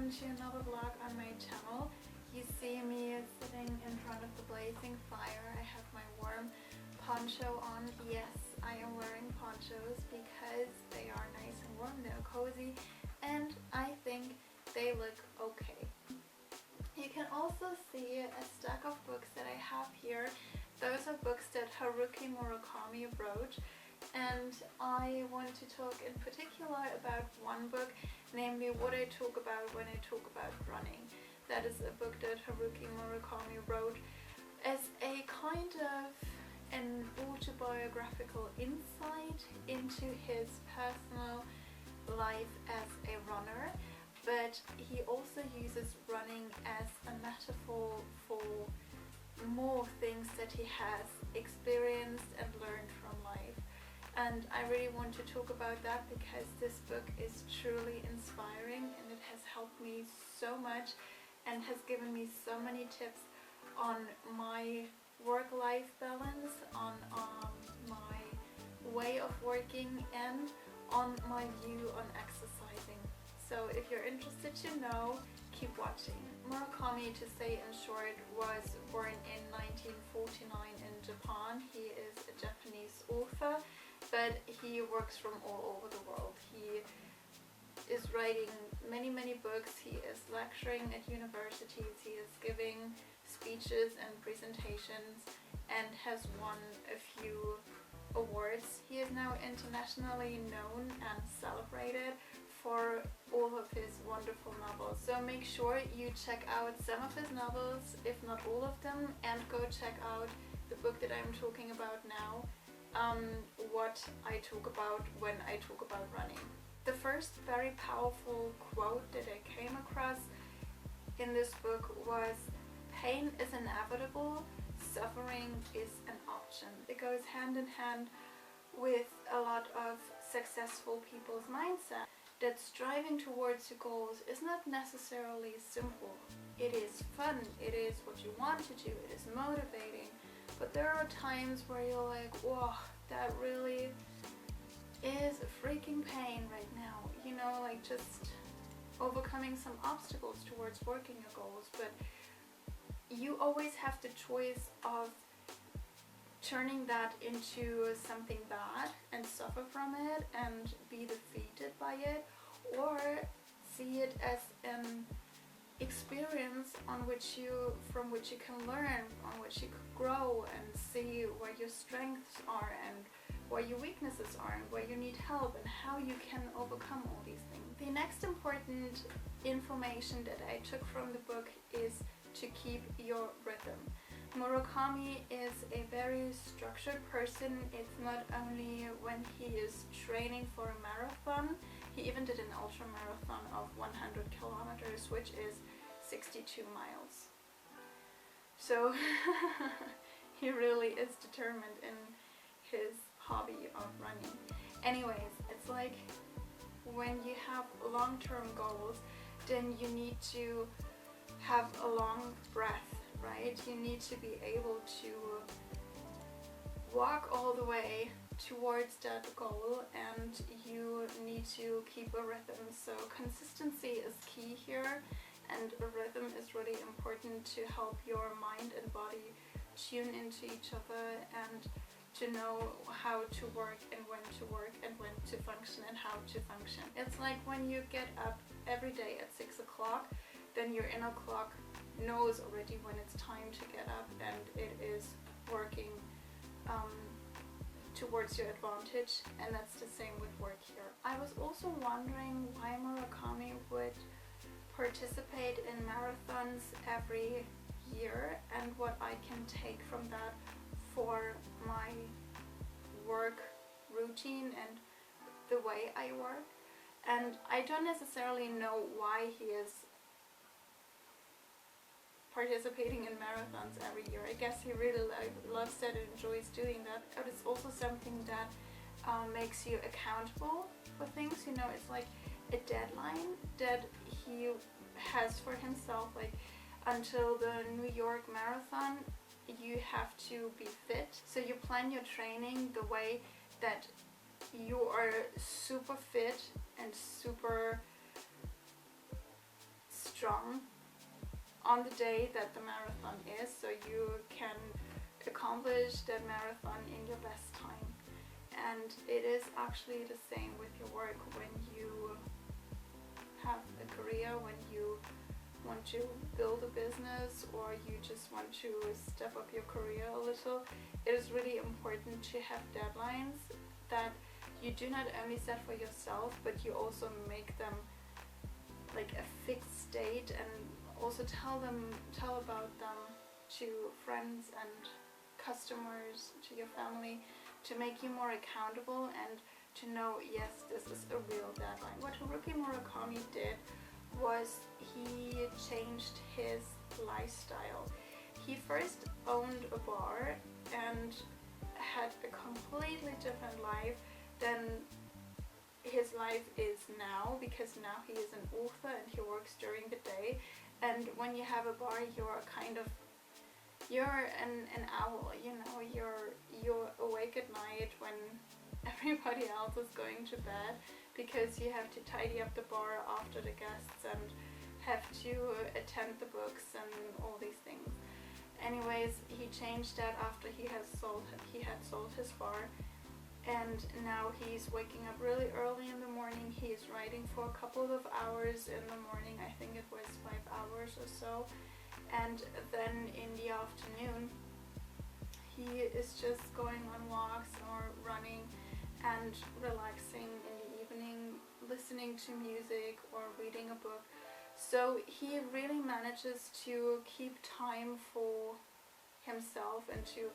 welcome to another vlog on my channel. You see me sitting in front of the blazing fire. I have my warm poncho on. Yes, I am wearing ponchos because they are nice and warm, they're cozy, and I think they look okay. You can also see a stack of books that I have here. Those are books that Haruki Murakami wrote, and I want to talk in particular about one book, namely what I talk about when I talk about running. That is a book that Haruki Murakami wrote as a kind of an autobiographical insight into his personal life as a runner, but he also uses running as a metaphor for more things that he has experienced and learned from life. And I really want to talk about that because this book is truly inspiring and it has helped me so much and has given me so many tips on my work-life balance, on my way of working, and on my view on exercising. So if you're interested to know, keep watching. Murakami, to say in short, was born in 1949 in Japan. He is a Japanese author, but he works from all over the world. He is writing many books, he is lecturing at universities, he is giving speeches and presentations, and has won a few awards. He is now internationally known and celebrated for all of his wonderful novels. So make sure you check out some of his novels, if not all of them, and go check out the book that I'm talking about now, what I talk about when I talk about running. The first very powerful quote that I came across in this book was, "Pain is inevitable, suffering is an option." It goes hand in hand with a lot of successful people's mindset, that striving towards your goals is not necessarily simple. It is fun, it is what you want to do, it is motivating, but there are times where you're like, whoa, that really is a freaking pain right now, you know, like just overcoming some obstacles towards working your goals. But you always have the choice of turning that into something bad and suffer from it and be defeated by it, or see it as an experience from which you can learn, on which you could grow and see where your strengths are and where your weaknesses are and where you need help and how you can overcome all these things. The next important information that I took from the book is to keep your rhythm. Murakami is a very structured person. It's not only when he is training for a marathon, he even did an ultra marathon of 100 kilometers, which is 62 miles. So he really is determined in his hobby of running. Anyways, it's like when you have long-term goals, then you need to have a long breath, right? You need to be able to walk all the way towards that goal, and you need to keep a rhythm. So consistency is key here, and a rhythm is really important to help your mind and body tune into each other and to know how to work and when to work and when to function and how to function. It's like when you get up every day at 6 o'clock, then your inner clock knows already when it's time to get up, and it is working towards your advantage, and that's the same with work here. I was also wondering why Murakami would participate in marathons every year and what I can take from that for my work routine and the way I work. And I don't necessarily know why he is participating in marathons every year. I guess he really loves that and enjoys doing that. But it's also something that makes you accountable for things. You know, it's like a deadline that he has for himself, like until the New York Marathon you have to be fit. So you plan your training the way that you are super fit and super strong on the day that the marathon is, so you can accomplish that marathon in your best time. And it is actually the same with your work. When you have a career, when you want to build a business, or you just want to step up your career a little, it is really important to have deadlines that you do not only set for yourself, but you also make them like a fixed date, and also tell about them to friends and customers, to your family, to make you more accountable and to know, yes, this is a real deadline. What Haruki Murakami did was he changed his lifestyle. He first owned a bar and had a completely different life than his life is now, because now he is an author and he works during the day. And when you have a bar, you're an owl, you know, you're awake at night when everybody else is going to bed, because you have to tidy up the bar after the guests and have to attend the books and all these things. Anyways, he changed that after he had sold his bar, and now he's waking up really early in the morning. He's writing for a couple of hours in the morning, I think it was 5 hours or so, and then in the afternoon he is just going on walks or running and relaxing in the evening, listening to music or reading a book. So he really manages to keep time for himself and to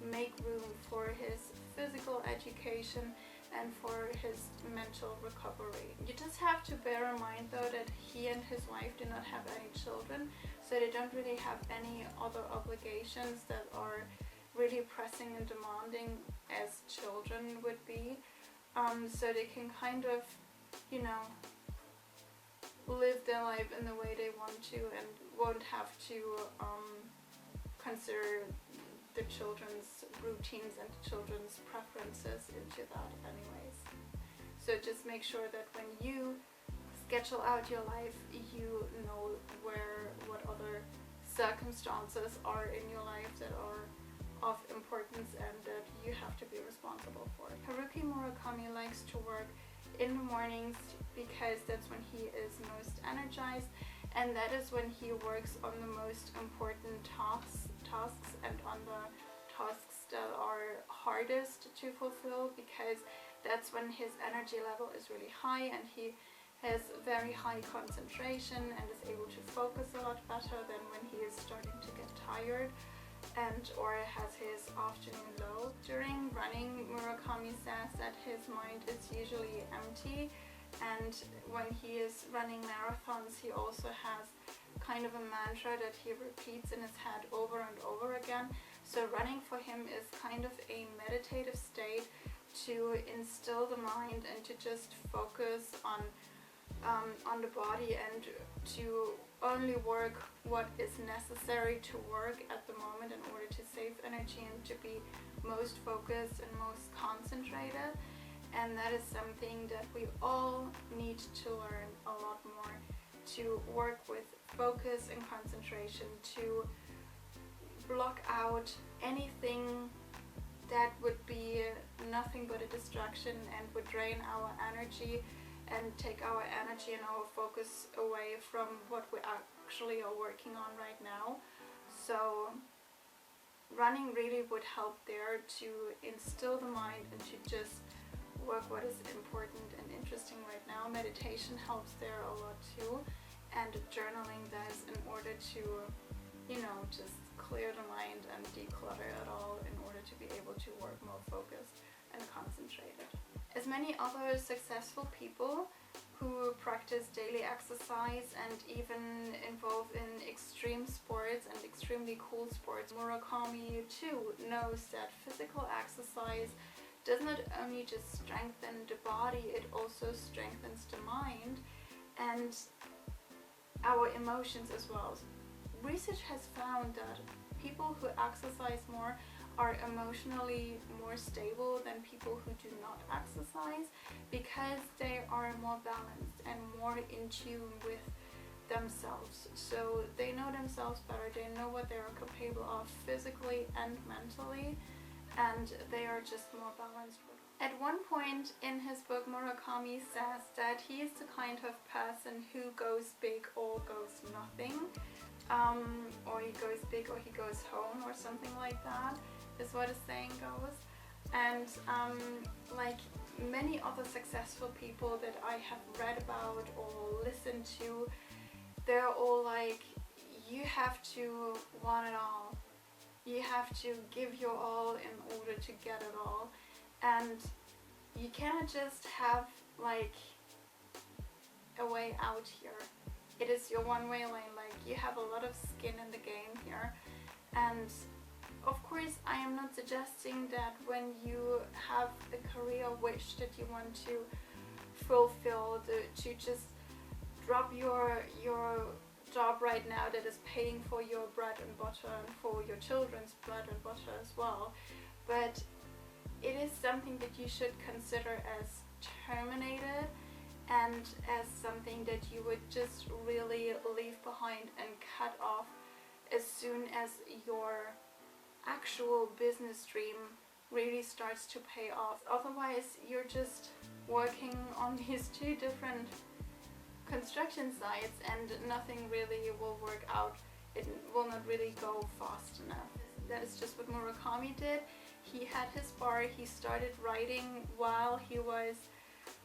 make room for his physical education and for his mental recovery. You just have to bear in mind though that he and his wife do not have any children, so they don't really have any other obligations that are really pressing and demanding as children would be. So they can kind of, you know, live their life in the way they want to and won't have to consider the children's routines and the children's preferences into that anyways. So just make sure that when you schedule out your life, you know what other circumstances are in your life that are of importance and that you have to be responsible for. Haruki Murakami likes to work in the mornings because that's when he is most energized, and that is when he works on the most important tasks and on the tasks that are hardest to fulfill, because that's when his energy level is really high and he has very high concentration and is able to focus a lot better than when he is starting to get tired or has his afternoon low. During running, Murakami says that his mind is usually empty, and when he is running marathons he also has kind of a mantra that he repeats in his head over and over again. So running for him is kind of a meditative state to instill the mind and to just focus on the body and to only work what is necessary to work at the moment in order to save energy and to be most focused and most concentrated. And that is something that we all need to learn a lot more, to work with focus and concentration, to block out anything that would be nothing but a distraction and would drain our energy and take our energy and our focus away from what we actually are working on right now. So running really would help there to instill the mind and to just work what is important and interesting right now. Meditation helps there a lot too, and journaling does, in order to, you know, just clear the mind and declutter it all in order to be able to work more focused and concentrated. As many other successful people who practice daily exercise and even involve in extreme sports and extremely cool sports, Murakami too knows that physical exercise does not only just strengthen the body, it also strengthens the mind and our emotions as well. Research has found that people who exercise more are emotionally more stable than people who do not exercise, because they are more balanced and more in tune with themselves. So they know themselves better, they know what they are capable of physically and mentally, and they are just more balanced. At one point in his book, Murakami says that he is the kind of person who goes big or goes nothing, or he goes big or he goes home, or something like that is what his saying goes. And like many other successful people that I have read about or listened to, they're all like, you have to want it all. You have to give your all in order to get it all. And you cannot just have like a way out here. It is your one-way lane. Like, you have a lot of skin in the game here. And of course, I am not suggesting that when you have a career wish that you want to fulfill, to just drop your job right now that is paying for your bread and butter and for your children's bread and butter as well. But it is something that you should consider as terminated, and as something that you would just really leave behind and cut off as soon as your actual business dream really starts to pay off. Otherwise, you're just working on these two different construction sites and nothing really will work out. It will not really go fast enough. That is just what Murakami did. He had his bar, he started writing while he was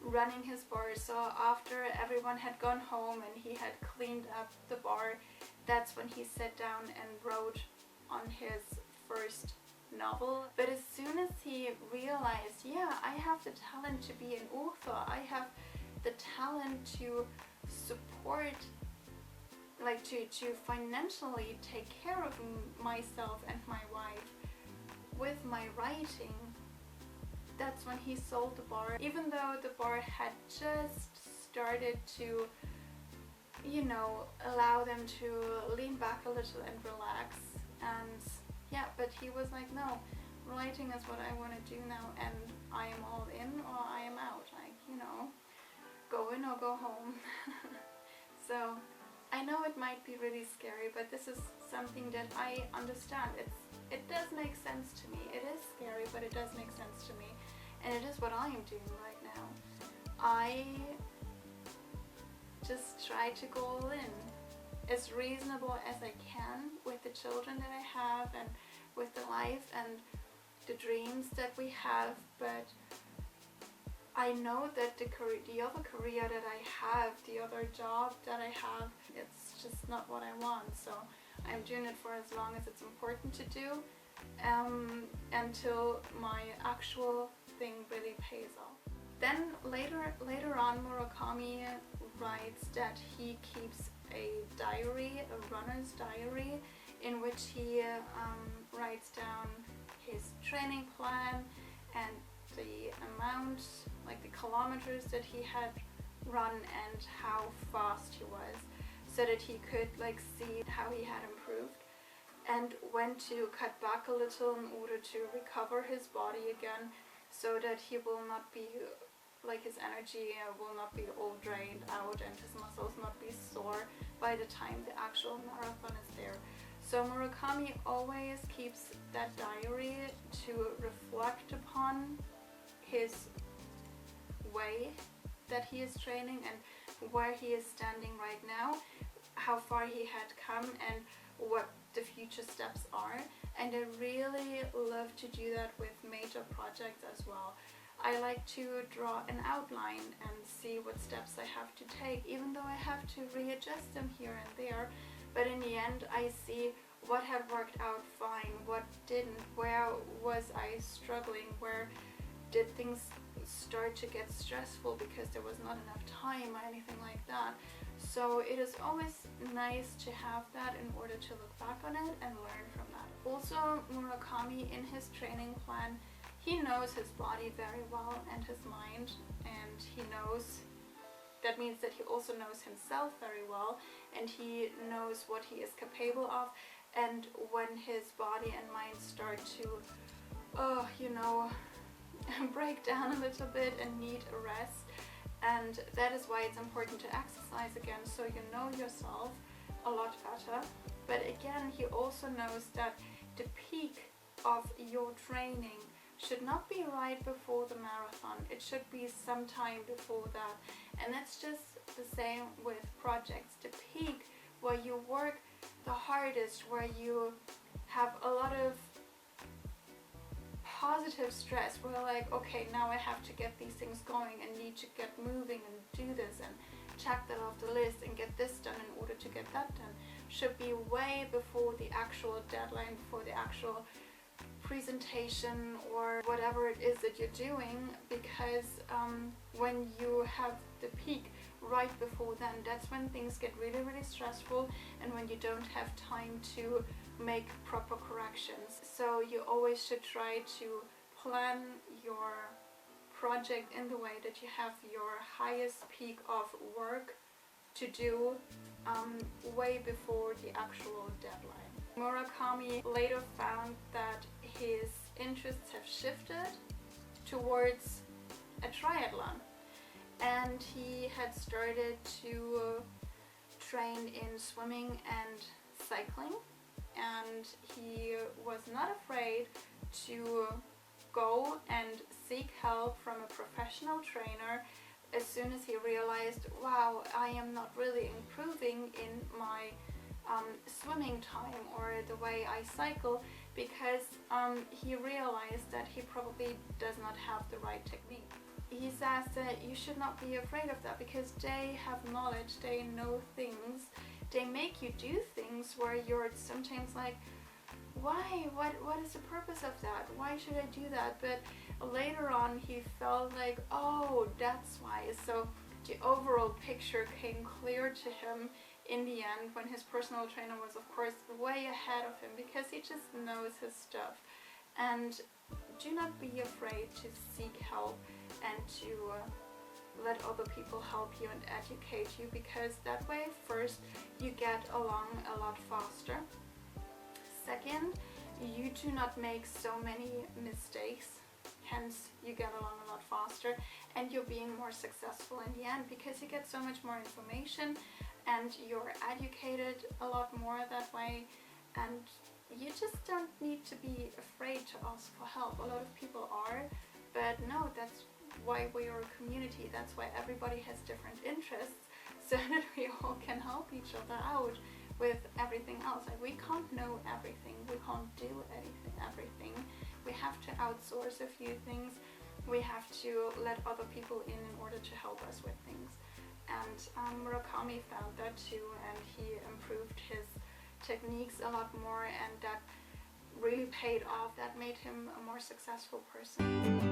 running his bar. So after everyone had gone home and he had cleaned up the bar, that's when he sat down and wrote on his first novel. But as soon as he realized, yeah, I have the talent to be an author, I have the talent to support, like to financially take care of myself and my wife with my writing, that's when he sold the bar. Even though the bar had just started to, you know, allow them to lean back a little and relax, and yeah, but he was like, no, writing is what I want to do now, and I am all in or I am out, like, you know, go in or go home. So I know it might be really scary, but this is something that I understand. It does make sense to me. It is scary, but it does make sense to me, and it is what I am doing right now. I just try to go all in, as reasonable as I can, with the children that I have and with the life and the dreams that we have. But I know that the other career that I have, the other job that I have, it's just not what I want. So I'm doing it for as long as it's important to do, until my actual thing really pays off. Then later on, Murakami writes that he keeps a diary, a runner's diary, in which he writes down his training plan and the amount, like the kilometers that he had run and how fast he was, so that he could like see how he had improved and when to cut back a little in order to recover his body again, so that he will not be, like, his energy will not be all drained out and his muscles not be sore by the time the actual marathon is there. So Murakami always keeps that diary to reflect upon his way that he is training and where he is standing right now, how far he had come and what the future steps are. And I really love to do that with major projects as well. I like to draw an outline and see what steps I have to take, even though I have to readjust them here and there. But in the end, I see what had worked out fine, what didn't, where was I struggling, where did things start to get stressful because there was not enough time or anything like that. So it is always nice to have that in order to look back on it and learn from that. Also, Murakami, in his training plan, he knows his body very well and his mind, and he knows, that means that he also knows himself very well, and he knows what he is capable of. And when his body and mind start to, you know, break down a little bit and need a rest, And that is why it's important to exercise again, so you know yourself a lot better. But again, he also knows that the peak of your training should not be right before the marathon. It should be some time before that. And that's just the same with projects. The peak where you work the hardest, where you have a lot of positive stress, where like, okay, now I have to get these things going and need to get moving and do this and check that off the list and get this done in order to get that done, should be way before the actual deadline, before the actual presentation or whatever it is that you're doing, because when you have the peak right before then, that's when things get really, really stressful, and when you don't have time to make proper corrections. So you always should try to plan your project in the way that you have your highest peak of work to do way before the actual deadline. Murakami later found that his interests have shifted towards a triathlon, and he had started to train in swimming and cycling, and he was not afraid to go and seek help from a professional trainer as soon as he realized, wow, I am not really improving in my swimming time or the way I cycle, because he realized that he probably does not have the right technique. He says that you should not be afraid of that, because they have knowledge, they know things, they make you do things where you're sometimes like, why? What is the purpose of that? Why should I do that? But later on he felt like, oh, that's why. So the overall picture came clear to him in the end, when his personal trainer was of course way ahead of him, because he just knows his stuff. And do not be afraid to seek help and to let other people help you and educate you, because that way, first, you get along a lot faster. Second, you do not make so many mistakes, hence you get along a lot faster, and you're being more successful in the end, because you get so much more information and you're educated a lot more that way, and you just don't need to be afraid to ask for help. A lot of people are, but no, that's why we are a community. That's why everybody has different interests, so that we all can help each other out with everything else. Like, we can't know everything, we can't do everything. We have to outsource a few things. We have to let other people in order to help us with things. And Murakami found that too, and he improved his techniques a lot more, and that really paid off. That made him a more successful person.